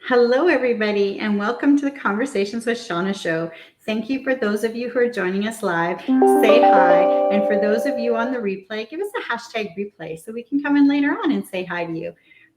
Hello, everybody, and welcome to the Conversations with Shawna Show. Thank you for those of you who are joining us live. Say hi. And for those of you on the replay, give us a hashtag replay so we can come in later on and say hi to you.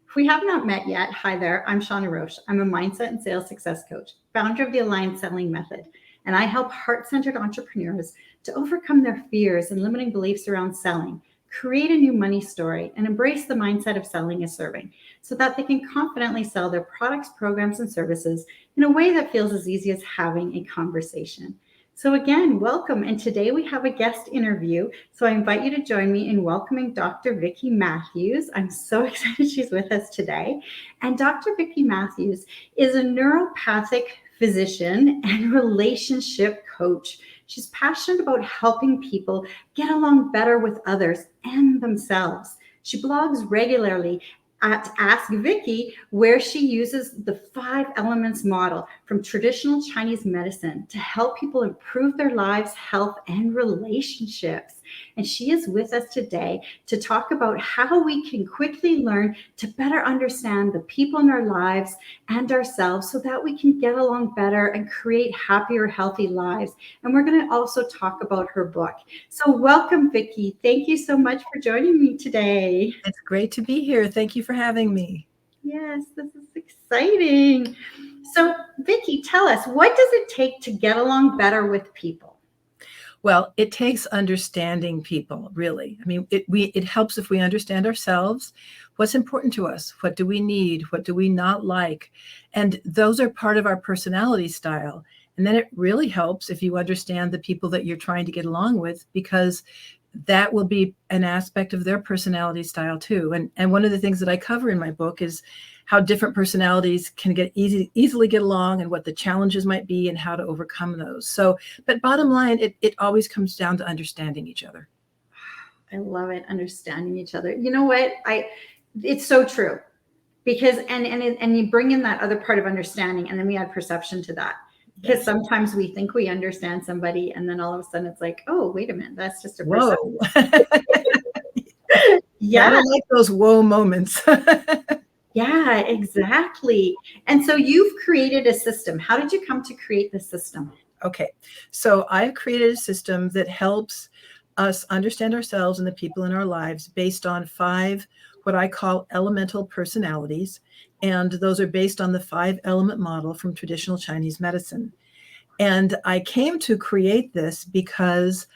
If we have not met yet, hi there. I'm Shawna Roche. I'm a mindset and sales success coach, founder of the Aligned Selling Method, and I help heart-centered entrepreneurs to overcome their fears and limiting beliefs around selling, create a new money story, and embrace the mindset of selling as serving so that they can confidently sell their products, programs, and services in a way that feels as easy as having a conversation. So, again, welcome. And today we have a guest interview. So, I invite you to join me in welcoming Dr. Vicki Matthews. I'm so excited she's with us today. And Dr. Vicki Matthews is a neuropathic physician and relationship coach. She's passionate about helping people get along better with others and themselves. She blogs regularly at Ask Vicki, where she uses the 5 elements model from traditional Chinese medicine to help people improve their lives, health, and relationships. And she is with us today to talk about how we can quickly learn to better understand the people in our lives and ourselves so that we can get along better and create happier, healthy lives. And we're going to also talk about her book. So welcome, Vicki. Thank you so much for joining me today. It's great to be here. Thank you for having me. Yes, this is exciting. So, Vicki, tell us, what does it take to get along better with people? Well, it takes understanding people, really. I mean, it helps if we understand ourselves, what's important to us, what do we need, what do we not like, and those are part of our personality style. And then it really helps if you understand the people that you're trying to get along with, because that will be an aspect of their personality style too. And one of the things that I cover in my book is how different personalities can easily get along and what the challenges might be and how to overcome those. So, but bottom line, it always comes down to understanding each other. I love it, understanding each other. You know what? It's so true. Because and you bring in that other part of understanding, and then we add perception to that. Because sometimes we think we understand somebody, and then all of a sudden it's like, oh, wait a minute, that's just a perception. Whoa. Yeah. I don't like those whoa moments. Yeah, exactly. And so you've created a system. How did you come to create the system? Okay, so I've created a system that helps us understand ourselves and the people in our lives based on 5 what I call elemental personalities. And those are based on the 5-element model from traditional Chinese medicine. And I came to create this because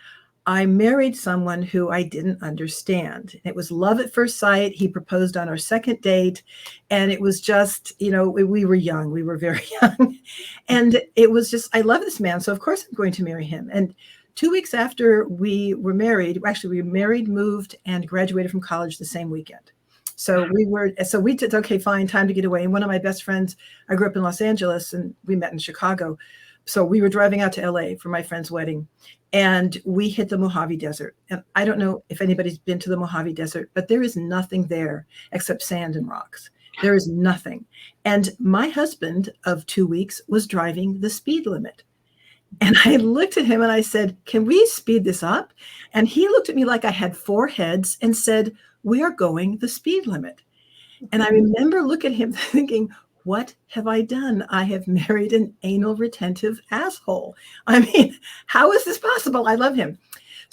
I married someone who I didn't understand. It was love at first sight. He proposed on our second date. And it was just, we were young. We were very young. And it was just, I love this man. So of course I'm going to marry him. And 2 weeks after we were married, actually we married, moved, and graduated from college the same weekend. So we did, okay, fine, time to get away. And one of my best friends, I grew up in Los Angeles and we met in Chicago. So we were driving out to LA for my friend's wedding. And we hit the Mojave Desert. And I don't know if anybody's been to the Mojave Desert, but there is nothing there except sand and rocks. There is nothing. And my husband of 2 weeks was driving the speed limit. And I looked at him and I said, can we speed this up? And he looked at me like I had 4 heads and said, we are going the speed limit. And I remember looking at him thinking, what have I done? I have married an anal retentive asshole. I mean, how is this possible? I love him.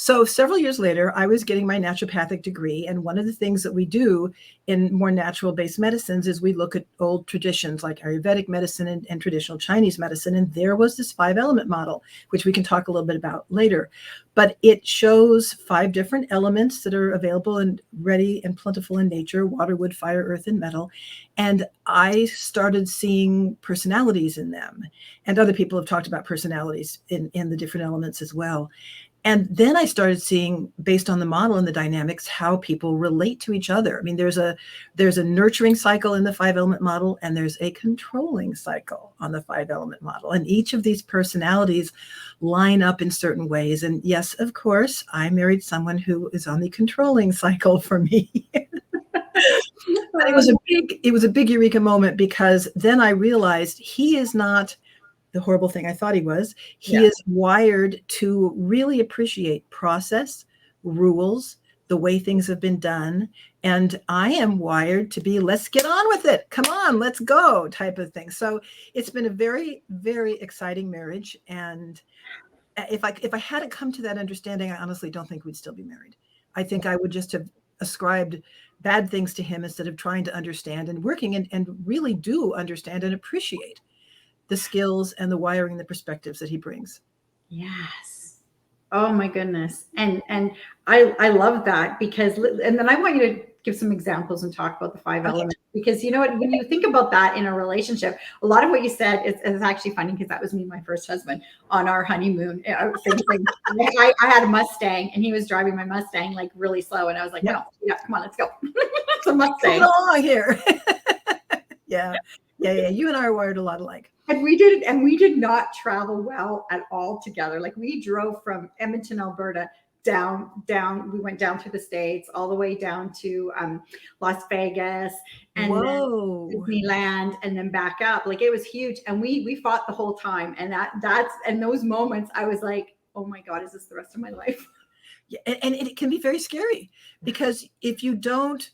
So several years later, I was getting my naturopathic degree. And one of the things that we do in more natural-based medicines is we look at old traditions like Ayurvedic medicine and traditional Chinese medicine. And there was this 5-element model, which we can talk a little bit about later. But it shows 5 different elements that are available and ready and plentiful in nature: water, wood, fire, earth, and metal. And I started seeing personalities in them. And other people have talked about personalities in the different elements as well. And then I started seeing, based on the model and the dynamics, how people relate to each other. I mean, there's a nurturing cycle in the 5-element model, and there's a controlling cycle on the 5-element model. And each of these personalities line up in certain ways. And yes, of course, I married someone who is on the controlling cycle for me. But it was a big eureka moment, because then I realized he is not the horrible thing I thought he was. He is wired to really appreciate process, rules, the way things have been done. And I am wired to be, let's get on with it. Come on, let's go type of thing. So it's been a very, very exciting marriage. And if I hadn't come to that understanding, I honestly don't think we'd still be married. I think I would just have ascribed bad things to him instead of trying to understand and working and really do understand and appreciate the skills and the wiring, the perspectives that he brings. Yes. Oh my goodness. And I love that because, and then I want you to give some examples and talk about the five elements, because you know what, when you think about that in a relationship, a lot of what you said is actually funny, because that was me and my first husband on our honeymoon. Same thing. I had a Mustang and he was driving my Mustang like really slow. And I was like, no, come on, let's go. It's a Mustang. Come along here. Yeah. You and I are wired a lot alike. And we did not travel well at all together. Like we drove from Edmonton, Alberta, down. We went down through the States, all the way down to Las Vegas, and then Disneyland, and then back up. Like it was huge, and we fought the whole time. And that's those moments, I was like, oh my God, is this the rest of my life? Yeah, and it can be very scary, because if you don't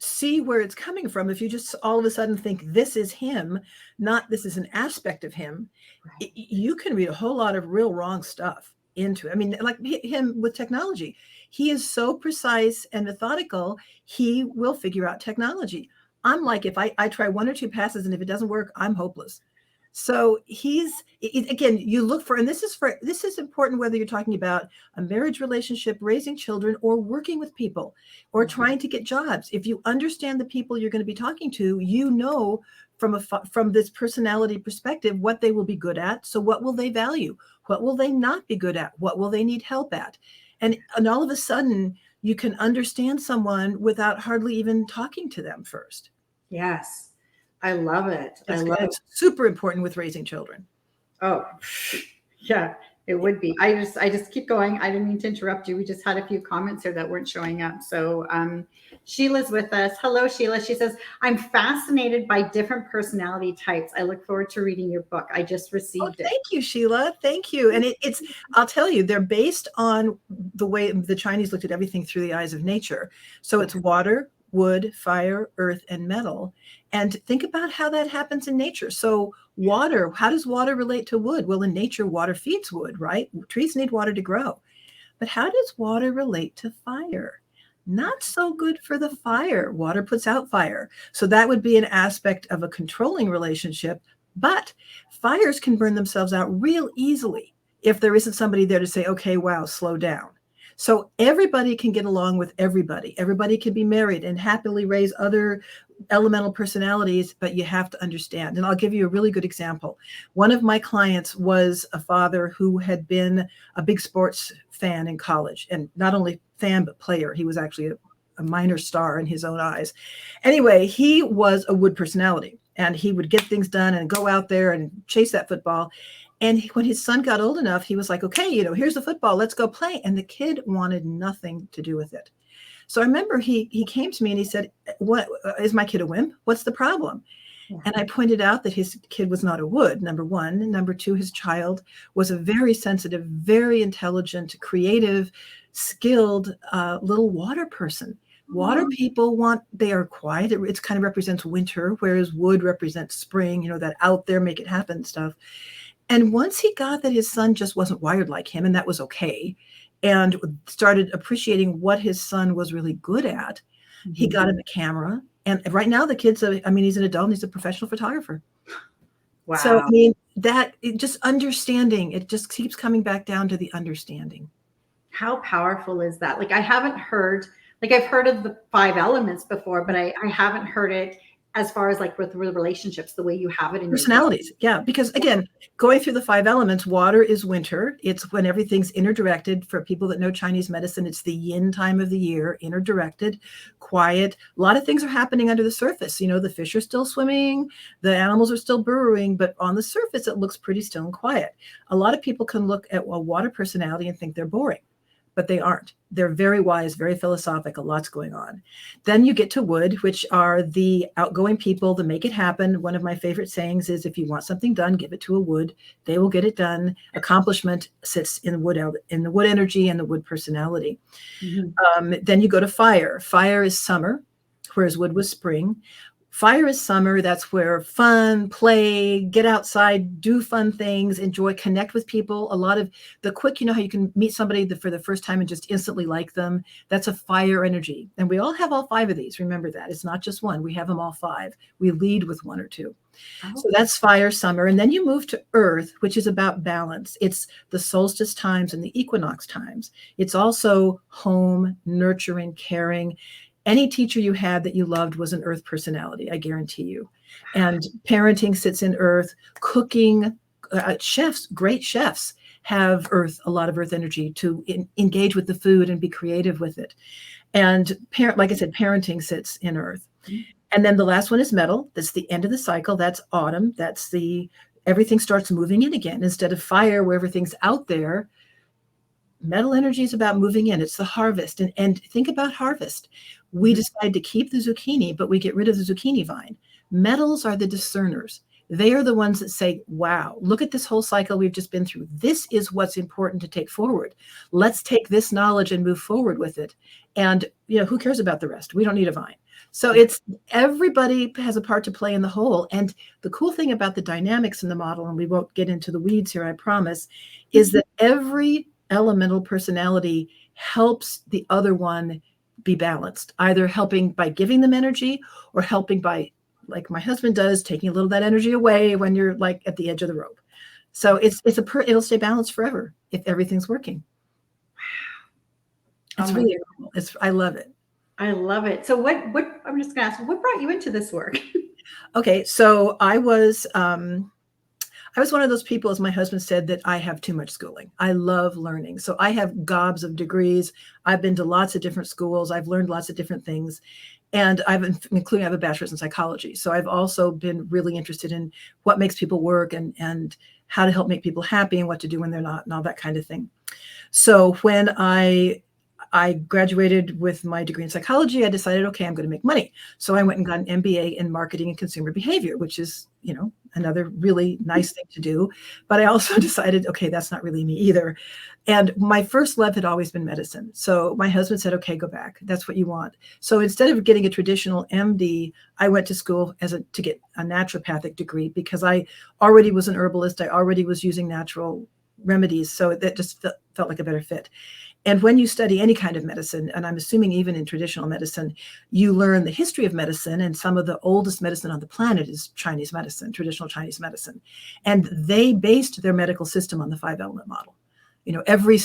see where it's coming from, if you just all of a sudden think this is him, not this is an aspect of him, right, you can read a whole lot of real wrong stuff into it. I mean, like him with technology, he is so precise and methodical, he will figure out technology. I'm like, if I try one or two passes and if it doesn't work, I'm hopeless. So again, you look for, and this is important whether you're talking about a marriage relationship, raising children, or working with people, or trying to get jobs. If you understand the people you're going to be talking to, you know from this personality perspective what they will be good at. So what will they value? What will they not be good at? What will they need help at? And all of a sudden, you can understand someone without hardly even talking to them first. Yes. I love it. It's super important with raising children. Oh, yeah, it would be. I just keep going. I didn't mean to interrupt you. We just had a few comments here that weren't showing up. So Sheila's with us. Hello, Sheila. She says, I'm fascinated by different personality types. I look forward to reading your book. I just received it. Thank you, Sheila. Thank you. And it's, I'll tell you, they're based on the way the Chinese looked at everything through the eyes of nature. So it's water, wood, fire, earth, and metal. And think about how that happens in nature. So water, how does water relate to wood? Well, in nature, water feeds wood, right? Trees need water to grow. But how does water relate to fire? Not so good for the fire. Water puts out fire. So that would be an aspect of a controlling relationship. But fires can burn themselves out real easily if there isn't somebody there to say, okay, wow, slow down. So everybody can get along with everybody. Everybody can be married and happily raise other elemental personalities, but you have to understand. And I'll give you a really good example. One of my clients was a father who had been a big sports fan in college, and not only fan, but player. He was actually a minor star in his own eyes. Anyway, he was a wood personality, and he would get things done and go out there and chase that football. And when his son got old enough, he was like, okay, here's the football, let's go play. And the kid wanted nothing to do with it. So I remember he came to me and he said, what is my kid a wimp? What's the problem? Yeah. And I pointed out that his kid was not a wood, number one. And number two, his child was a very sensitive, very intelligent, creative, skilled little water person. Water people they are quiet. It kind of represents winter, whereas wood represents spring, that out there, make it happen stuff. And once he got that his son just wasn't wired like him, and that was okay, and started appreciating what his son was really good at, he got him a camera. And right now the kid's he's an adult and he's a professional photographer. Wow. So, just understanding, it just keeps coming back down to the understanding. How powerful is that? Like, I haven't heard, I've heard of the 5 elements before, but I haven't heard it as far as like with relationships, the way you have it in personalities. Yeah. Because again, going through the 5 elements, water is winter. It's when everything's interdirected. For people that know Chinese medicine, it's the yin time of the year, interdirected, quiet. A lot of things are happening under the surface. The fish are still swimming, the animals are still burrowing, but on the surface, it looks pretty still and quiet. A lot of people can look at a water personality and think they're boring. but they aren't. They're very wise, very philosophical, lots going on. Then you get to wood, which are the outgoing people that make it happen. One of my favorite sayings is, if you want something done, give it to a wood. They will get it done. Accomplishment sits in wood, in the wood energy and the wood personality. Then you go to fire. Fire is summer, whereas wood was spring. Fire is summer. That's where fun, play, get outside, do fun things, enjoy, connect with people. A lot of the quick, you know how you can meet somebody for the first time and just instantly like them. That's a fire energy. And we all have all 5 of these. Remember that. It's not just one. We have them all 5. We lead with 1 or 2. So that's fire, summer. And then you move to earth, which is about balance. It's the solstice times and the equinox times. It's also home, nurturing, caring. Any teacher you had that you loved was an earth personality, I guarantee you. And parenting sits in earth. Cooking, chefs, great chefs have earth, a lot of earth energy to engage with the food and be creative with it. And like I said, parenting sits in earth. And then the last one is metal. That's the end of the cycle. That's autumn. That's everything starts moving in again. Instead of fire, where everything's out there, metal energy is about moving in. It's the harvest. And think about harvest. We decide to keep the zucchini, but we get rid of the zucchini vine. Metals are the discerners. They are the ones that say, wow, look at this whole cycle we've just been through. This is what's important to take forward. Let's take this knowledge and move forward with it. And, who cares about the rest? We don't need a vine. So it's everybody has a part to play in the whole. And the cool thing about the dynamics in the model, and we won't get into the weeds here, I promise, is that every elemental personality helps the other one be balanced, either helping by giving them energy or helping by, like my husband does, taking a little of that energy away when you're like at the edge of the rope. So it'll stay balanced forever if everything's working. Wow. It's really cool. I love it. I love it. So what I'm just gonna ask, what brought you into this work? Okay. So I was one of those people, as my husband said, that I have too much schooling. I love learning. So I have gobs of degrees. I've been to lots of different schools. I've learned lots of different things. And I have a bachelor's in psychology. So I've also been really interested in what makes people work and how to help make people happy and what to do when they're not and all that kind of thing. So when I graduated with my degree in psychology, I decided, okay, I'm going to make money. So I went and got an MBA in marketing and consumer behavior, which is, another really nice thing to do. But I also decided, okay, that's not really me either. And my first love had always been medicine. So my husband said, okay, go back. That's what you want. So instead of getting a traditional MD, I went to school to get a naturopathic degree because I already was an herbalist. I already was using natural remedies. So that just felt like a better fit. And when you study any kind of medicine, and I'm assuming even in traditional medicine, you learn the history of medicine, and some of the oldest medicine on the planet is Chinese medicine, traditional Chinese medicine. And they based their medical system on the 5-element model. Every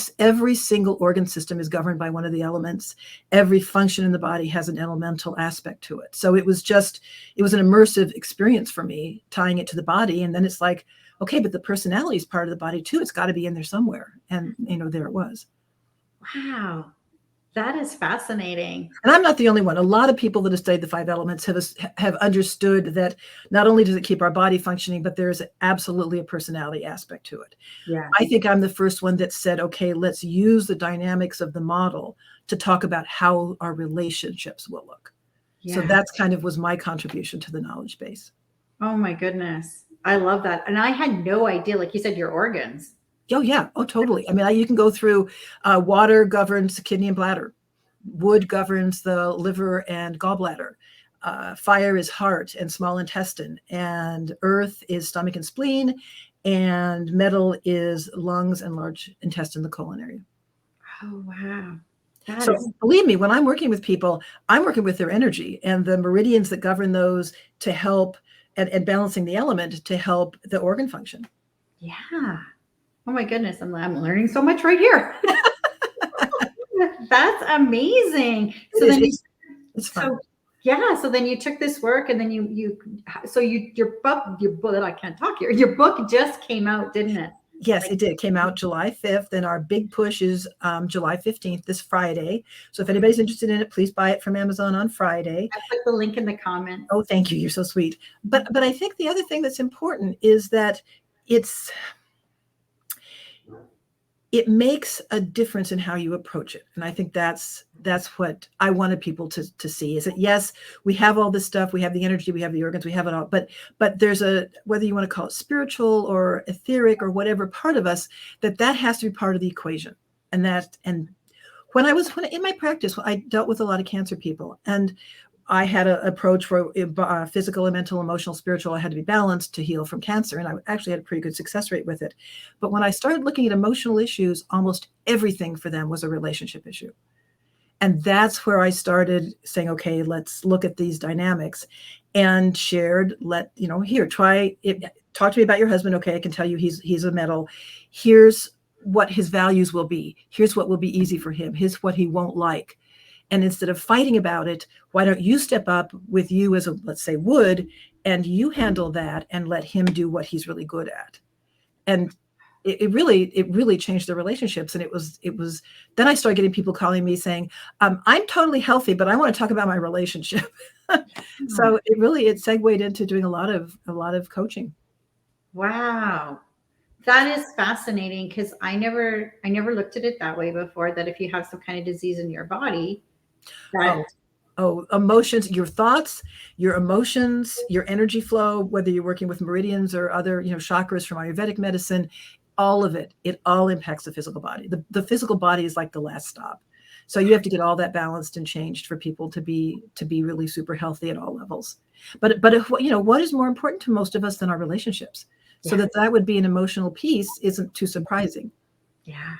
single organ system is governed by one of the elements. Every function in the body has an elemental aspect to it. So it was an immersive experience for me, tying it to the body. And then it's like, okay, but the personality is part of the body too. It's got to be in there somewhere. And, there it was. Wow, that is fascinating. And I'm not the only one. A lot of people that have studied the 5 elements have understood that not only does it keep our body functioning, but there's absolutely a personality aspect to it. Yeah, I think I'm the first one that said, okay, let's use the dynamics of the model to talk about how our relationships will look. Yeah. So that's was my contribution to the knowledge base. Oh my goodness. I love that. And I had no idea, like you said, your organs. Oh, yeah. Oh, totally. I mean, you can go through water governs the kidney and bladder. Wood governs the liver and gallbladder. Fire is heart and small intestine. And earth is stomach and spleen. And metal is lungs and large intestine, the colon area. Oh, wow. Believe me, when I'm working with people, I'm working with their energy and the meridians that govern those to help and balancing the element to help the organ function. Yeah. Oh my goodness, I'm learning so much right here. That's amazing. It's fun. So then you took this work and then your book, I can't talk here. Your book just came out, didn't it? Yes, it did. It came out July 5th, and our big push is July 15th, this Friday. So if anybody's interested in it, please buy it from Amazon on Friday. I put the link in the comments. Oh, thank you. You're so sweet. But I think the other thing that's important is that it makes a difference in how you approach it. And I think that's what I wanted people to see, is that, yes, we have all this stuff, we have the energy, we have the organs, we have it all, but there's whether you want to call it spiritual or etheric or whatever part of us, that has to be part of the equation. And when in my practice, I dealt with a lot of cancer people, and I had an approach where physical and mental, emotional, spiritual, I had to be balanced to heal from cancer. And I actually had a pretty good success rate with it. But when I started looking at emotional issues, almost everything for them was a relationship issue. And that's where I started saying, okay, let's look at these dynamics, and shared, here, try it. Talk to me about your husband. Okay, I can tell you he's a metal. Here's what his values will be. Here's what will be easy for him. Here's what he won't like. And instead of fighting about it, why don't you step up with you as let's say, wood, and you handle that and let him do what he's really good at. And it really changed the relationships. And it was then I started getting people calling me saying, I'm totally healthy, but I want to talk about my relationship. So it segued into doing a lot of coaching. Wow. That is fascinating, because I never looked at it that way before, that if you have some kind of disease in your body, that emotions, your thoughts, your emotions, your energy flow, whether you're working with meridians or other, chakras from Ayurvedic medicine, all of it all impacts the physical body. The physical body is like the last stop. So you have to get all that balanced and changed for people to be really super healthy at all levels. But if, what is more important to most of us than our relationships? So that would be an emotional piece isn't too surprising. Yeah.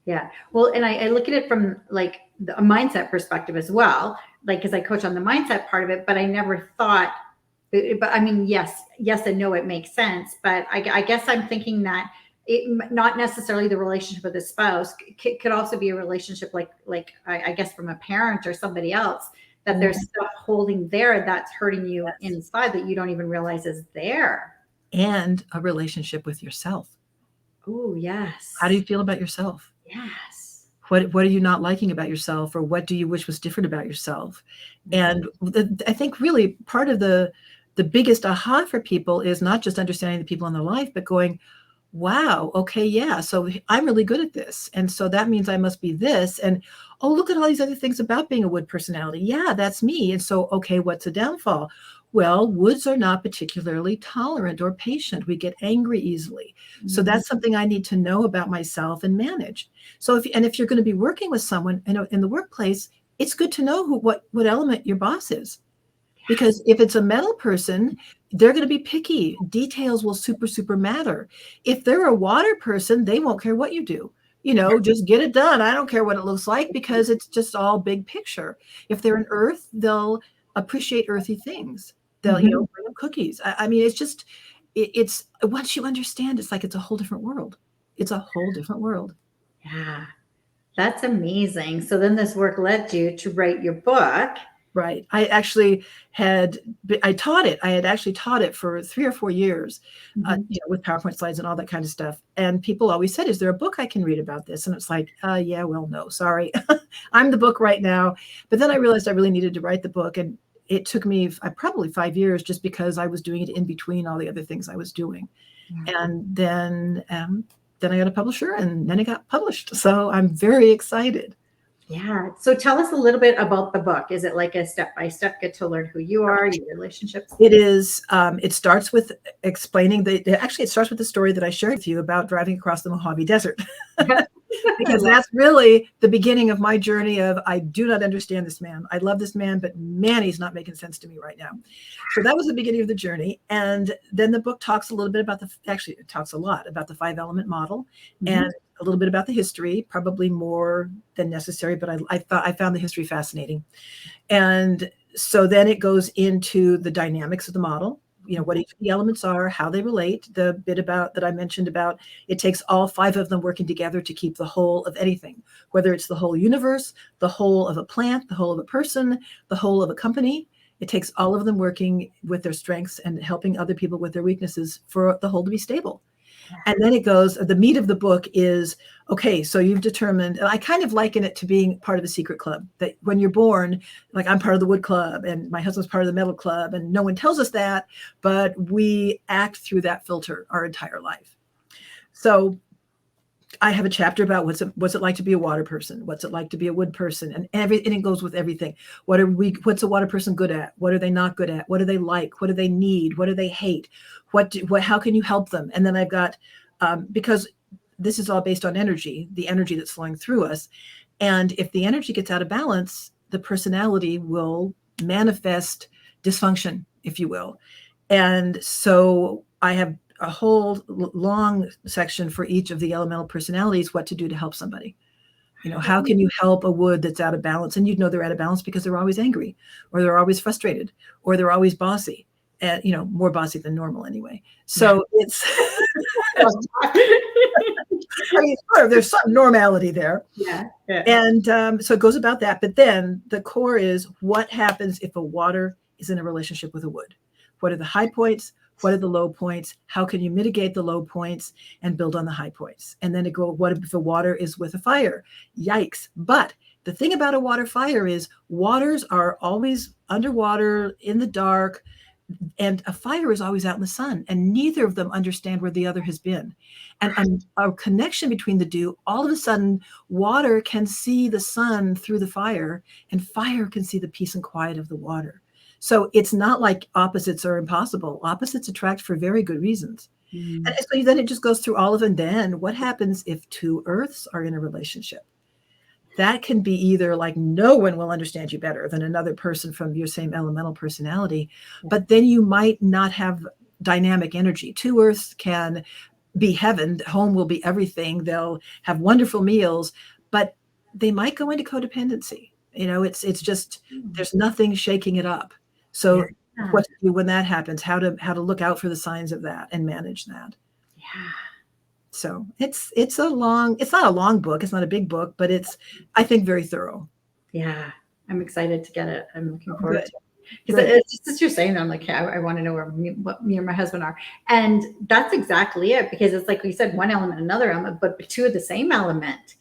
Yeah. Well, and I look at it from like a mindset perspective as well, like, because I coach on the mindset part of it, but I never thought, but I mean, yes and no, it makes sense. But I guess I'm thinking that it, not necessarily the relationship with a spouse, could also be a relationship like I guess from a parent or somebody else, that there's stuff holding there that's hurting you inside that you don't even realize is there. And a relationship with yourself. Oh, yes. How do you feel about yourself? Yes. What are you not liking about yourself, or what do you wish was different about yourself? And I think really part of the biggest aha for people is not just understanding the people in their life, but going, wow, okay, yeah, so I'm really good at this. And so that means I must be this. And, oh, look at all these other things about being a wood personality. Yeah, that's me. And so, okay, what's a downfall? Well, woods are not particularly tolerant or patient. We get angry easily. So that's something I need to know about myself and manage. So if you're going to be working with someone in the workplace, it's good to know what element your boss is. Because if it's a metal person, they're going to be picky. Details will super matter. If they're a water person, they won't care what you do. Just get it done. I don't care what it looks like, because it's just all big picture. If they're an earth, they'll appreciate earthy things. They'll, bring them cookies. I mean, it's just, it's once you understand, it's like it's a whole different world. It's a whole different world. Yeah, that's amazing. So then this work led you to write your book. Right. I actually taught it. I had actually taught it for 3 or 4 years, with PowerPoint slides and all that kind of stuff. And people always said, is there a book I can read about this? And it's like, yeah, well, no, sorry. I'm the book right now. But then I realized I really needed to write the book. And it took me probably 5 years, just because I was doing it in between all the other things I was doing. And then I got a publisher, and then it got published. So I'm very excited. Yeah. So tell us a little bit about the book. Is it like a step-by-step get to learn who you are, your relationships? It is. It starts with explaining it starts with the story that I shared with you about driving across the Mojave Desert. Because that's really the beginning of my journey of, I do not understand this man. I love this man, but man, he's not making sense to me right now. So that was the beginning of the journey. And then the book talks a little bit about it talks a lot about the 5-element model, and a little bit about the history, probably more than necessary, but I found the history fascinating. And so then it goes into the dynamics of the model, what each of the elements are, how they relate, the bit about that I mentioned about it takes all 5 of them working together to keep the whole of anything, whether it's the whole universe, the whole of a plant, the whole of a person, the whole of a company. It takes all of them working with their strengths and helping other people with their weaknesses for the whole to be stable. And then it goes, the meat of the book is, okay, so you've determined, and I kind of liken it to being part of a secret club, that when you're born, like I'm part of the wood club and my husband's part of the metal club, and no one tells us that, but we act through that filter our entire life. So I have a chapter about what's it like to be a water person, what's it like to be a wood person, and it goes with everything. What's a water person good at? What are they not good at? What do they like? What do they need? What do they hate? How can you help them? And then I've got, because this is all based on energy, the energy that's flowing through us. And if the energy gets out of balance, the personality will manifest dysfunction, if you will. And so I have a whole long section for each of the elemental personalities, what to do to help somebody. How can you help a wood that's out of balance? And you'd know they're out of balance because they're always angry, or they're always frustrated, or they're always bossy, and more bossy than normal anyway. So it's, there's some normality there. Yeah. And so it goes about that. But then the core is, what happens if a water is in a relationship with a wood? What are the high points? What are the low points? How can you mitigate the low points and build on the high points? And then what if the water is with a fire? Yikes. But the thing about a water fire is waters are always underwater in the dark, and a fire is always out in the sun, and neither of them understand where the other has been. And a connection between the two, all of a sudden, water can see the sun through the fire, and fire can see the peace and quiet of the water. So it's not like opposites are impossible. Opposites attract for very good reasons. And so then it just goes through all of them. Then what happens if two earths are in a relationship? That can be either like, no one will understand you better than another person from your same elemental personality, but then you might not have dynamic energy. Two earths can be heaven. Home will be everything. They'll have wonderful meals, but they might go into codependency. It's just, there's nothing shaking it up. So what to do when that happens, how to look out for the signs of that and manage that. Yeah. So it's not a long book. It's not a big book, but it's, I think, very thorough. Yeah. I'm excited to get it. I'm looking forward to it. Because it's just as you're saying, I'm like, I want to know what me and my husband are. And that's exactly it. Because it's like we said, one element, another element, but two of the same element.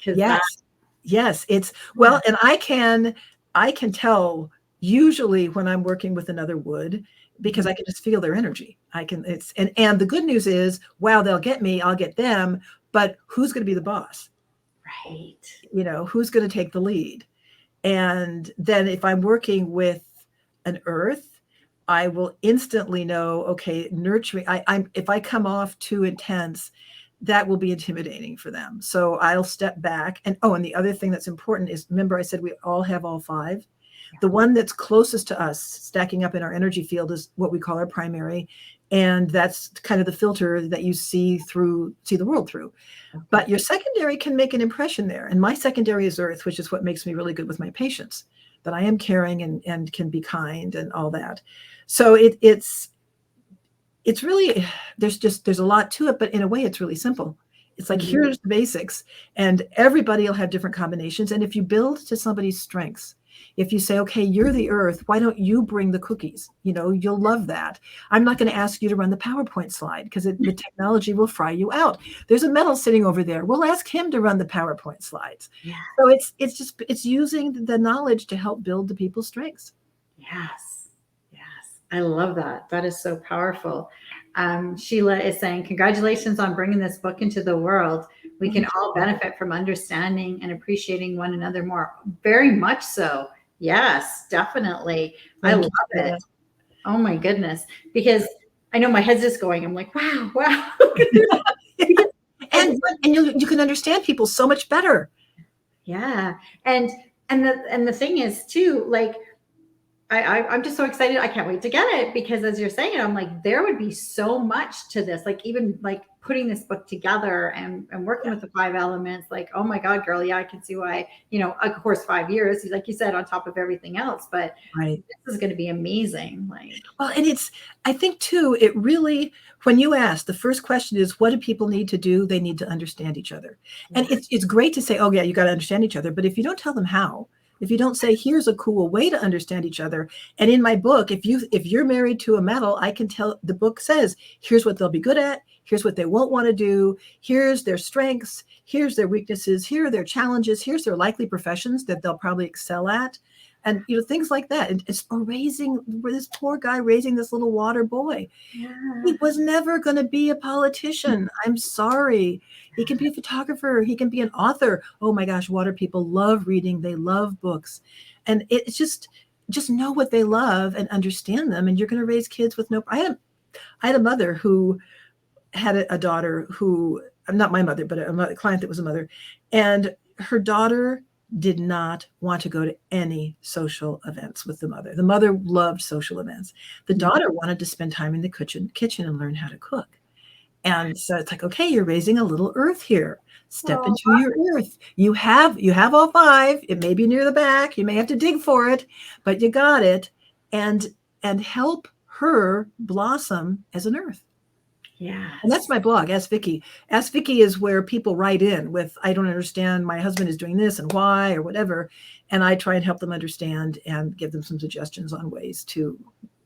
Yes. It's, well, and I can tell usually when I'm working with another wood, because I can just feel their energy. And the good news is, wow, they'll get me, I'll get them, but who's going to be the boss? Right. Who's going to take the lead? And then if I'm working with an earth, I will instantly know, okay, nurturing, if I come off too intense, that will be intimidating for them. So I'll step back. And the other thing that's important is, remember I said we all have all five. The one that's closest to us, stacking up in our energy field, is what we call our primary. And that's kind of the filter that you see the world through. Okay. But your secondary can make an impression there. And my secondary is earth, which is what makes me really good with my patients, that I am caring and can be kind and all that. So it's really, there's a lot to it, but in a way it's really simple. It's like, here's the basics, and everybody will have different combinations. And if you build to somebody's strengths, if you say, okay, you're the earth, why don't you bring the cookies? You'll love that. I'm not going to ask you to run the PowerPoint slide because the technology will fry you out. There's a metal sitting over there. We'll ask him to run the PowerPoint slides. Yeah. So it's using the knowledge to help build the people's strengths. Yes. I love that. That is so powerful. Sheila is saying, congratulations on bringing this book into the world. We can all benefit from understanding and appreciating one another more. Very much so. Yes, definitely. I love it. Oh my goodness. Because I know my head's just going, I'm like, wow. And you can understand people so much better. Yeah. And the thing is too, like, I'm just so excited. I can't wait to get it, because as you're saying, I'm like, there would be so much to this, like even like putting this book together and working with the 5 elements, like, oh my God, girl. Yeah. I can see why, of course, 5 years, like you said, on top of everything else, but right. This is going to be amazing. Well, and I think too, it really, when you ask, the first question is, what do people need to do? They need to understand each other. Yeah. And it's great to say, oh yeah, you got to understand each other. But if you don't tell them how, if you don't say, here's a cool way to understand each other. And in my book, if you're married to a metal, I can tell, the book says, here's what they'll be good at. Here's what they won't want to do. Here's their strengths. Here's their weaknesses. Here are their challenges. Here's their likely professions that they'll probably excel at. and things like that. And it's raising this poor guy, raising this little water boy. Yeah. He was never going to be a politician. I'm sorry. He can be a photographer. He can be an author. Oh my gosh, water people love reading. They love books. And it's just know what they love and understand them. And you're going to raise kids with no. I had a mother who had a daughter who, not my mother, but a client that was a mother. And her daughter did not want to go to any social events with the mother. The mother loved social events. The daughter wanted to spend time in the kitchen and learn how to cook. And so it's like, okay, you're raising a little earth here. Step into your earth. You have all 5. It may be near the back. You may have to dig for it, but you got it. And help her blossom as an earth. Yeah. And that's my blog, Ask Vicki. Ask Vicki is where people write in with, I don't understand, my husband is doing this and why or whatever. And I try and help them understand and give them some suggestions on ways to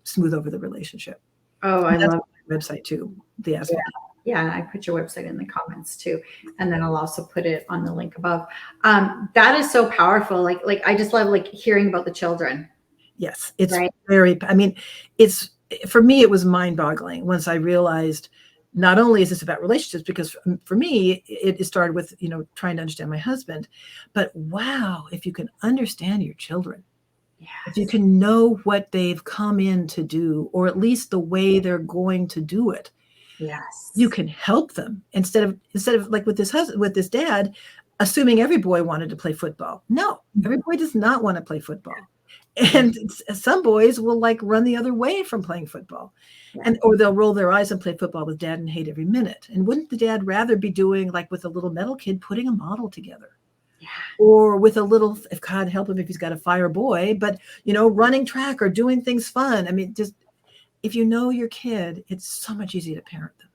smooth over the relationship. Oh, I love my website too, the Ask Vicki. Yeah, I put your website in the comments too. And then I'll also put it on the link above. That is so powerful. Like I just love hearing about the children. Yes, it's very, I mean, for me, it was mind-boggling once I realized not only is this about relationships, because for me, it started with, trying to understand my husband, but wow, if you can understand your children, if you can know what they've come in to do, or at least the way they're going to do it, you can help them instead of like with this dad, assuming every boy wanted to play football. No, every boy does not want to play football. And some boys will run the other way from playing football, or they'll roll their eyes and play football with dad and hate every minute. And wouldn't the dad rather be doing, like with a little metal kid, putting a model together, or with a little, if God help him if he's got a fire boy, but running track or doing things fun. I mean, just if you know your kid, it's so much easier to parent them.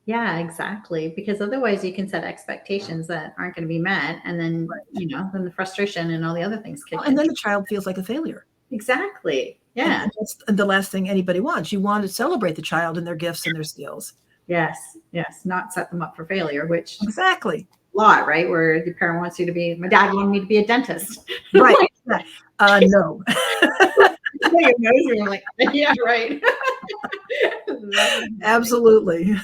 Yeah, exactly. Because otherwise you can set expectations that aren't going to be met. And then, then the frustration and all the other things kick in. And then the child feels like a failure. Exactly. Yeah. And that's the last thing anybody wants. You want to celebrate the child and their gifts and their skills. Yes. Not set them up for failure, which exactly a lot, right? Where the parent wants you to be, my dad wanted me to be a dentist. Right. No. You're like, yeah, right. Absolutely.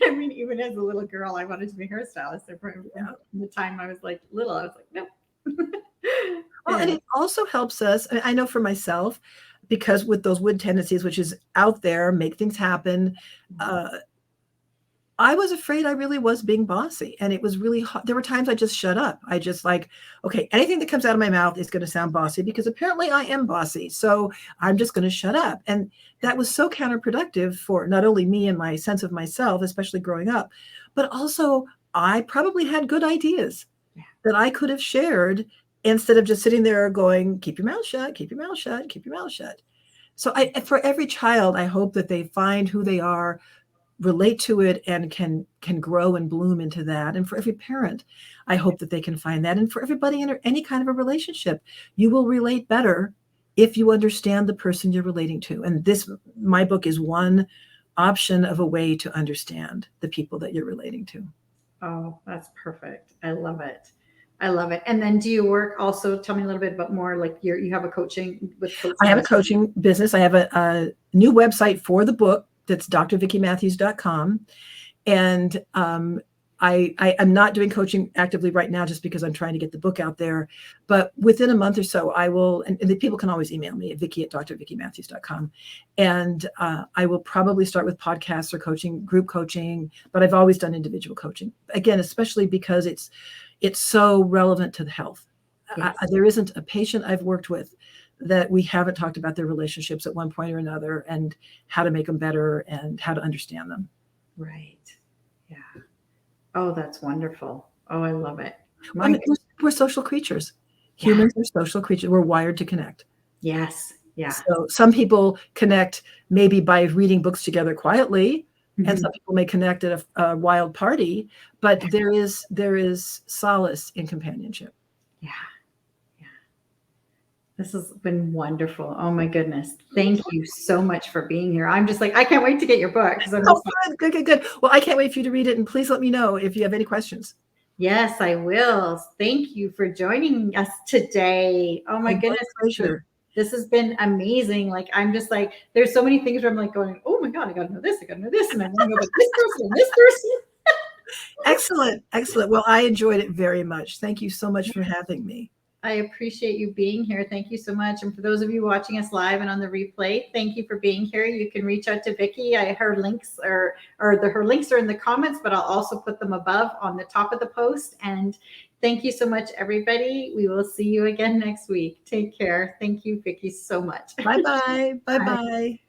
I mean, even as a little girl, I wanted to be a hairstylist. The time I was little, I was like, no. Well, and it also helps us. I know for myself, because with those wood tendencies, which is out there, make things happen. I was afraid I really was being bossy, and it was really hard. There were times I just shut up. I just okay, anything that comes out of my mouth is going to sound bossy because apparently I am bossy. So I'm just going to shut up. And that was so counterproductive for not only me and my sense of myself, especially growing up, but also I probably had good ideas that I could have shared instead of just sitting there going, keep your mouth shut, keep your mouth shut, keep your mouth shut. So for every child, I hope that they find who they are, relate to it, and can grow and bloom into that. And for every parent, I hope that they can find that. And for everybody in any kind of a relationship, you will relate better if you understand the person you're relating to. And my book is one option of a way to understand the people that you're relating to. Oh, that's perfect. I love it. And then do you work also, tell me a little bit about more, you have a coaching with coaching? I have a coaching business. I have a new website for the book. That's drvickimatthews.com. And I'm not doing coaching actively right now just because I'm trying to get the book out there. But within a month or so, I will, and the people can always email me at Vicki@drvickimatthews.com. And I will probably start with podcasts or coaching, group coaching, but I've always done individual coaching. Again, especially because it's so relevant to the health. Yes. There isn't a patient I've worked with that we haven't talked about their relationships at one point or another, and how to make them better and how to understand them. Right. Yeah. Oh, that's wonderful. Oh, I love it. We're social creatures. Humans are social creatures. We're wired to connect. Yes. Yeah. So some people connect maybe by reading books together quietly, and some people may connect at a wild party, but there is solace in companionship. Yeah. This has been wonderful. Oh my goodness. Thank you so much for being here. I'm just I can't wait to get your book. Good. Well, I can't wait for you to read it. And please let me know if you have any questions. Yes, I will. Thank you for joining us today. Oh my Oh, my goodness. pleasure. This has been amazing. Like, I'm just like, there's so many things where I'm like going, oh my God, I got to know this. I got to know this. And I want to know about this person and this person. Excellent. Excellent. Well, I enjoyed it very much. Thank you so much for having me. I appreciate you being here. Thank you so much. And for those of you watching us live and on the replay, thank you for being here. You can reach out to Vicki. Her links her links are in the comments, but I'll also put them above on the top of the post. And thank you so much, everybody. We will see you again next week. Take care. Thank you, Vicki, so much. Bye-bye. Bye-bye.